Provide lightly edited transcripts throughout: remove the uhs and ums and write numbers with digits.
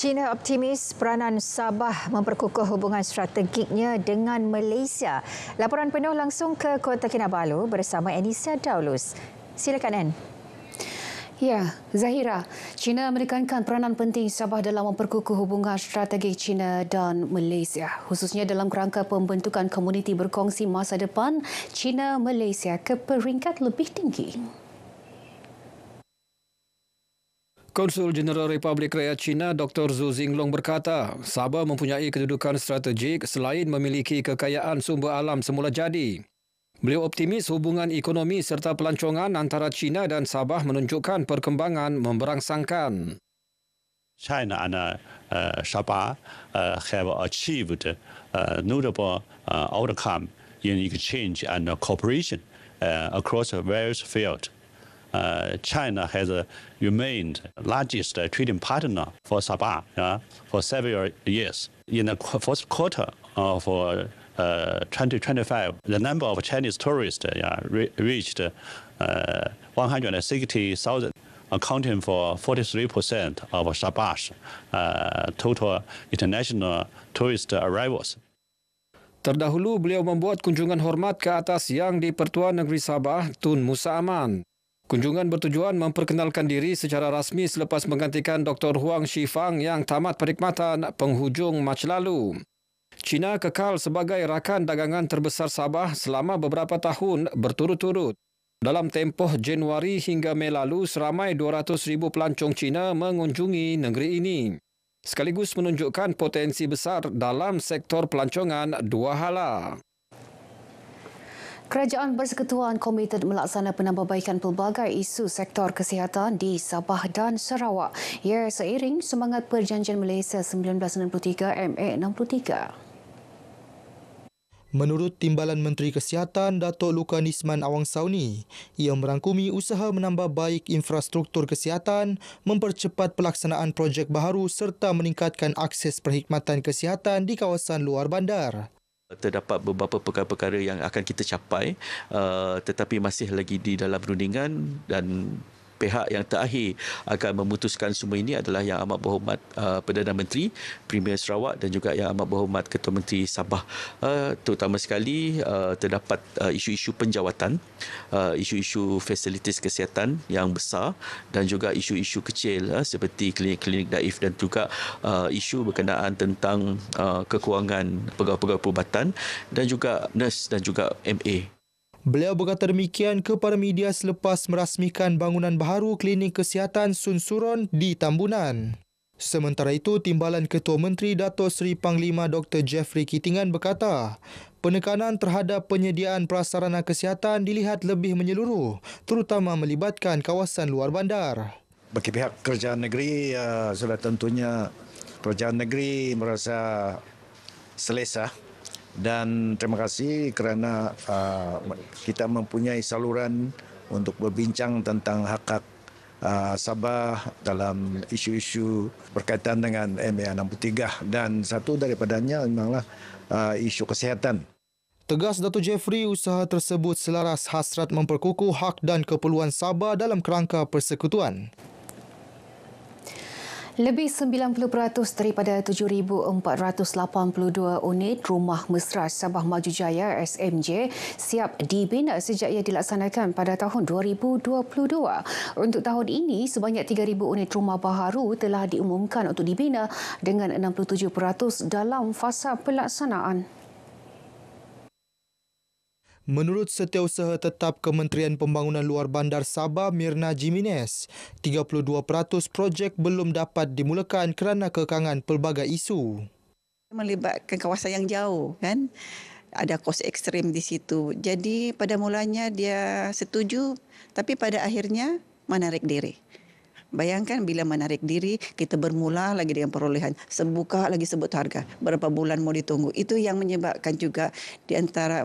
China optimis peranan Sabah memperkukuh hubungan strategiknya dengan Malaysia. Laporan penuh langsung ke Kota Kinabalu bersama Anissa Daulus. Silakan, Ann. Ya, Zahira, China menekankan peranan penting Sabah dalam memperkukuh hubungan strategik China dan Malaysia, khususnya dalam kerangka pembentukan komuniti berkongsi masa depan China-Malaysia ke peringkat lebih tinggi. Konsul Jeneral Republik Rakyat China Dr. Zhu Jinglong berkata, Sabah mempunyai kedudukan strategik selain memiliki kekayaan sumber alam semula jadi. Beliau optimis hubungan ekonomi serta pelancongan antara China dan Sabah menunjukkan perkembangan memberangsangkan. China and Sabah have achieved notable outcome in exchange and cooperation across various fields. China has remained largest trading partner for Sabah for several years. In the first quarter of 2025, the number of Chinese tourists reached 160,000, accounting for 43% of Sabah's total international tourist arrivals. Terdahulu, beliau membuat kunjungan hormat ke atas Yang di-Pertuan Negeri Sabah, Tun Musa Aman. Kunjungan bertujuan memperkenalkan diri secara rasmi selepas menggantikan Dr. Huang Shifang yang tamat perkhidmatan penghujung Mac lalu. China kekal sebagai rakan dagangan terbesar Sabah selama beberapa tahun berturut-turut. Dalam tempoh Januari hingga Mei lalu, seramai 200,000 pelancong China mengunjungi negeri ini. Sekaligus menunjukkan potensi besar dalam sektor pelancongan dua hala. Kerajaan Bersekutuan komited melaksana penambahbaikan pelbagai isu sektor kesihatan di Sabah dan Sarawak. Ia seiring semangat Perjanjian Malaysia 1963 MA63. Menurut Timbalan Menteri Kesihatan Datuk Lukan Isman Awang Sauni, ia merangkumi usaha menambah baik infrastruktur kesihatan, mempercepat pelaksanaan projek baharu serta meningkatkan akses perkhidmatan kesihatan di kawasan luar bandar. Terdapat beberapa perkara-perkara yang akan kita capai tetapi masih lagi di dalam rundingan, dan pihak yang terakhir akan memutuskan semua ini adalah Yang Amat Berhormat Perdana Menteri, Premier Sarawak dan juga Yang Amat Berhormat Ketua Menteri Sabah. Terutama sekali terdapat isu-isu penjawatan, isu-isu fasilitis kesihatan yang besar dan juga isu-isu kecil seperti klinik-klinik daif dan juga isu berkenaan tentang kekurangan pegawai-pegawai perubatan dan juga nurse dan juga MA. Beliau berkata demikian kepada media selepas merasmikan bangunan baharu klinik kesihatan Sun Suron di Tambunan. Sementara itu, Timbalan Ketua Menteri Datuk Seri Panglima Dr. Jeffrey Kitingan berkata, penekanan terhadap penyediaan prasarana kesihatan dilihat lebih menyeluruh, terutama melibatkan kawasan luar bandar. Bagi pihak kerajaan negeri, sudah tentunya kerajaan negeri merasa selesa. Dan terima kasih kerana kita mempunyai saluran untuk berbincang tentang hak-hak Sabah dalam isu-isu berkaitan dengan MA63, dan satu daripadanya memanglah isu kesihatan. Tegas Datuk Jeffrey, usaha tersebut selaras hasrat memperkukuh hak dan keperluan Sabah dalam kerangka persekutuan. Lebih 90% daripada 7,482 unit rumah mesra Sabah Maju Jaya SMJ siap dibina sejak ia dilaksanakan pada tahun 2022. Untuk tahun ini, sebanyak 3,000 unit rumah baharu telah diumumkan untuk dibina dengan 67% dalam fasa pelaksanaan. Menurut Setiausaha Tetap Kementerian Pembangunan Luar Bandar Sabah Mirna Jimenez, 32% projek belum dapat dimulakan kerana kekangan pelbagai isu. Melibatkan kawasan yang jauh, kan? Ada kos ekstrim di situ. Jadi pada mulanya dia setuju, tapi pada akhirnya menarik diri. Bayangkan bila menarik diri, kita bermula lagi dengan perolehan. Sebuka lagi sebut harga. Berapa bulan mau ditunggu. Itu yang menyebabkan juga di antara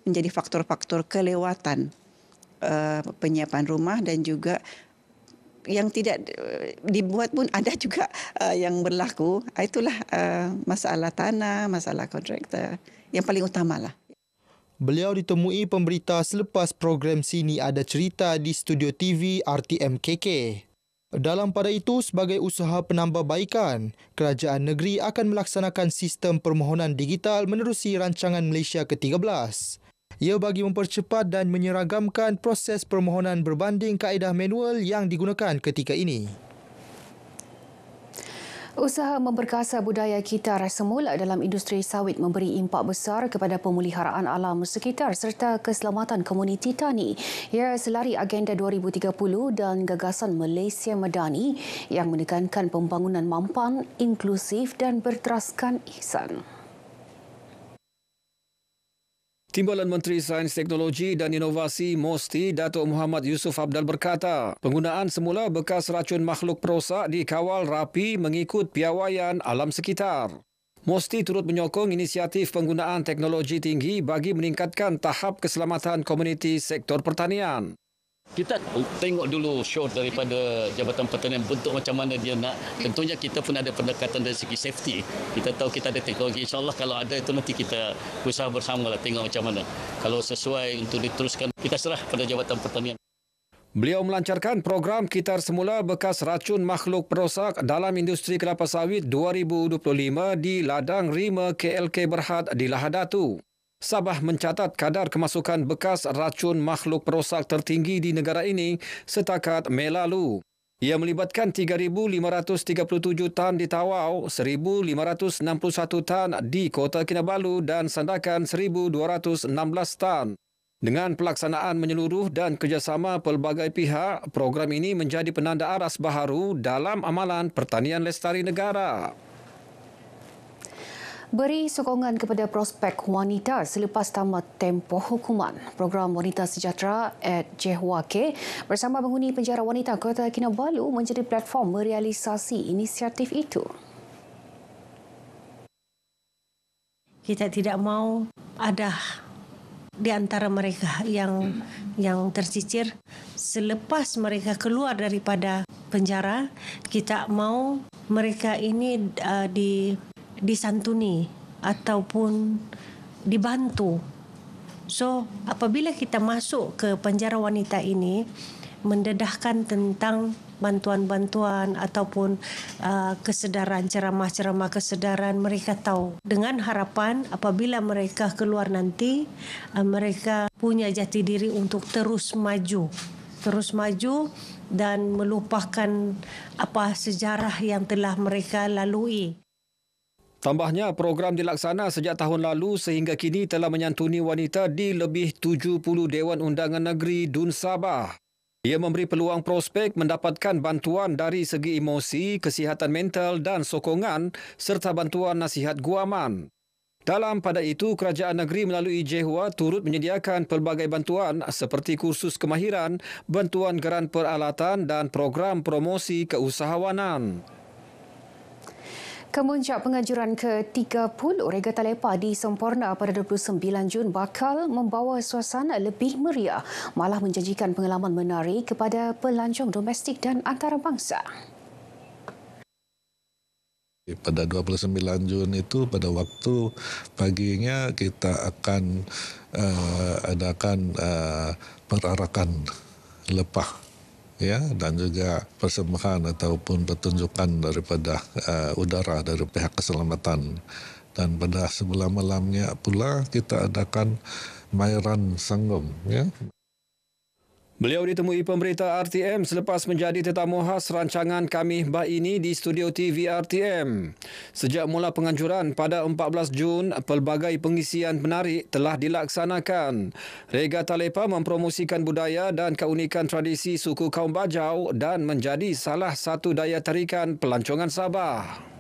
menjadi faktor-faktor kelewatan penyiapan rumah, dan juga yang tidak dibuat pun ada juga yang berlaku. Itulah masalah tanah, masalah kontraktor. Yang paling utamalah. Beliau ditemui pemberita selepas program Sini Ada Cerita di studio TV RTM KK. Dalam pada itu, sebagai usaha penambahbaikan, kerajaan negeri akan melaksanakan sistem permohonan digital menerusi rancangan Malaysia ke-13. Ia bagi mempercepat dan menyeragamkan proses permohonan berbanding kaedah manual yang digunakan ketika ini. Usaha memperkasa budaya kita semula dalam industri sawit memberi impak besar kepada pemeliharaan alam sekitar serta keselamatan komuniti tani. Ia selari agenda 2030 dan gagasan Malaysia Madani yang menekankan pembangunan mampan, inklusif dan berteraskan ihsan. Timbalan Menteri Sains, Teknologi dan Inovasi MOSTI Datuk Muhammad Yusof Abdal berkata, penggunaan semula bekas racun makhluk perosak dikawal rapi mengikut piawaian alam sekitar. MOSTI turut menyokong inisiatif penggunaan teknologi tinggi bagi meningkatkan tahap keselamatan komuniti sektor pertanian. Kita tengok dulu show daripada Jabatan Pertanian bentuk macam mana dia nak. Tentunya kita pun ada pendekatan dari segi safety. Kita tahu kita ada teknologi. InsyaAllah kalau ada itu nanti kita usaha bersama lah tengok macam mana. Kalau sesuai untuk diteruskan, kita serah pada Jabatan Pertanian. Beliau melancarkan program Kitar Semula Bekas Racun Makhluk Perosak dalam Industri Kelapa Sawit 2025 di Ladang Rima KLK Berhad di Lahad Datu. Sabah mencatat kadar kemasukan bekas racun makhluk perosak tertinggi di negara ini setakat Mei lalu. Ia melibatkan 3,537 tan di Tawau, 1,561 tan di Kota Kinabalu dan Sandakan 1,216 tan. Dengan pelaksanaan menyeluruh dan kerjasama pelbagai pihak, program ini menjadi penanda aras baharu dalam amalan pertanian lestari negara. Beri sokongan kepada prospek wanita selepas tamat tempoh hukuman. Program Wanita Sejahtera @JHWK bersama penghuni penjara wanita Kota Kinabalu menjadi platform merealisasi inisiatif itu. Kita tidak mahu ada di antara mereka yang tercicir selepas mereka keluar daripada penjara. Kita mahu mereka ini disantuni ataupun dibantu. So, apabila kita masuk ke penjara wanita ini, mendedahkan tentang bantuan-bantuan ataupun kesedaran, ceramah-ceramah kesedaran, mereka tahu. Dengan harapan apabila mereka keluar nanti, mereka punya jati diri untuk terus maju dan melupakan apa sejarah yang telah mereka lalui. Tambahnya, program dilaksana sejak tahun lalu sehingga kini telah menyantuni wanita di lebih 70 Dewan Undangan Negeri Dun Sabah. Ia memberi peluang prospek mendapatkan bantuan dari segi emosi, kesihatan mental dan sokongan serta bantuan nasihat guaman. Dalam pada itu, kerajaan negeri melalui JHWA turut menyediakan pelbagai bantuan seperti kursus kemahiran, bantuan geran peralatan dan program promosi keusahawanan. Kemuncak penganjuran ke-30 Regata Lepa di Semporna pada 29 Jun bakal membawa suasana lebih meriah, malah menjanjikan pengalaman menarik kepada pelancong domestik dan antarabangsa. Pada 29 Jun itu pada waktu paginya kita akan adakan perarakan lepah. Ya, dan juga persembahan ataupun pertunjukan daripada udara dari pihak keselamatan. Dan pada sebelah malamnya pula kita adakan Mairan Sanggom. Ya. Beliau ditemui pemberita RTM selepas menjadi tetamu khas rancangan Kami Bah ini di studio TV RTM. Sejak mula penganjuran pada 14 Jun, pelbagai pengisian menarik telah dilaksanakan. Regata Lepa mempromosikan budaya dan keunikan tradisi suku kaum Bajau dan menjadi salah satu daya tarikan pelancongan Sabah.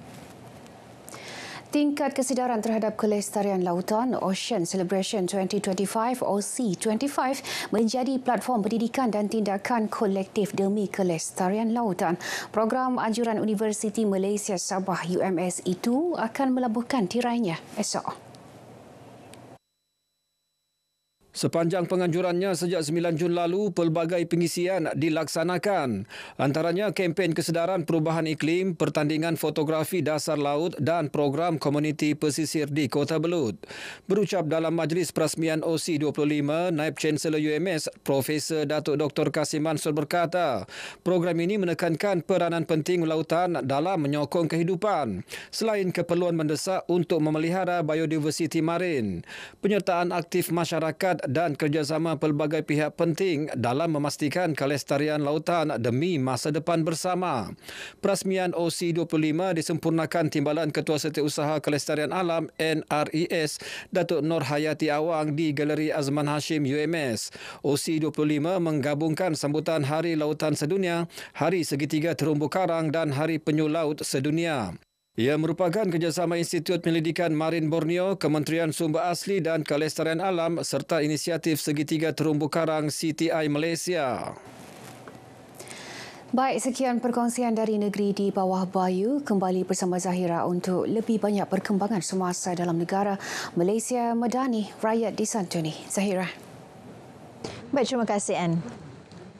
Tingkat kesedaran terhadap kelestarian lautan Ocean Celebration 2025 OC25 menjadi platform pendidikan dan tindakan kolektif demi kelestarian lautan. Program anjuran Universiti Malaysia Sabah UMS itu akan melabuhkan tirainya esok. Sepanjang penganjurannya sejak 9 Jun lalu, pelbagai pengisian dilaksanakan. Antaranya kempen kesedaran perubahan iklim, pertandingan fotografi dasar laut dan program komuniti pesisir di Kota Belud. Berucap dalam majlis perasmian OC25, Naib Chancellor UMS, Profesor Datuk Dr. Kasim Mansur berkata, program ini menekankan peranan penting lautan dalam menyokong kehidupan, selain keperluan mendesak untuk memelihara biodiversiti marin. Penyertaan aktif masyarakat dan kerjasama pelbagai pihak penting dalam memastikan kelestarian lautan demi masa depan bersama. Perasmian OC25 disempurnakan timbalan Ketua Setiausaha Kelestarian Alam NRES Datuk Nur Hayati Awang di Galeri Azman Hashim UMS. OC25 menggabungkan sambutan Hari Lautan Sedunia, Hari Segitiga Terumbu Karang dan Hari Penyu Laut Sedunia. Ia merupakan kerjasama Institut Penyelidikan Marin Borneo, Kementerian Sumber Asli dan Kelestarian Alam serta Inisiatif Segitiga Terumbu Karang CTI Malaysia. Baik, sekian perkongsian dari negeri di bawah Bayu. Kembali bersama Zahira untuk lebih banyak perkembangan semasa dalam negara. Malaysia Madani, rakyat disantuni. Zahira. Baik, terima kasih Anne.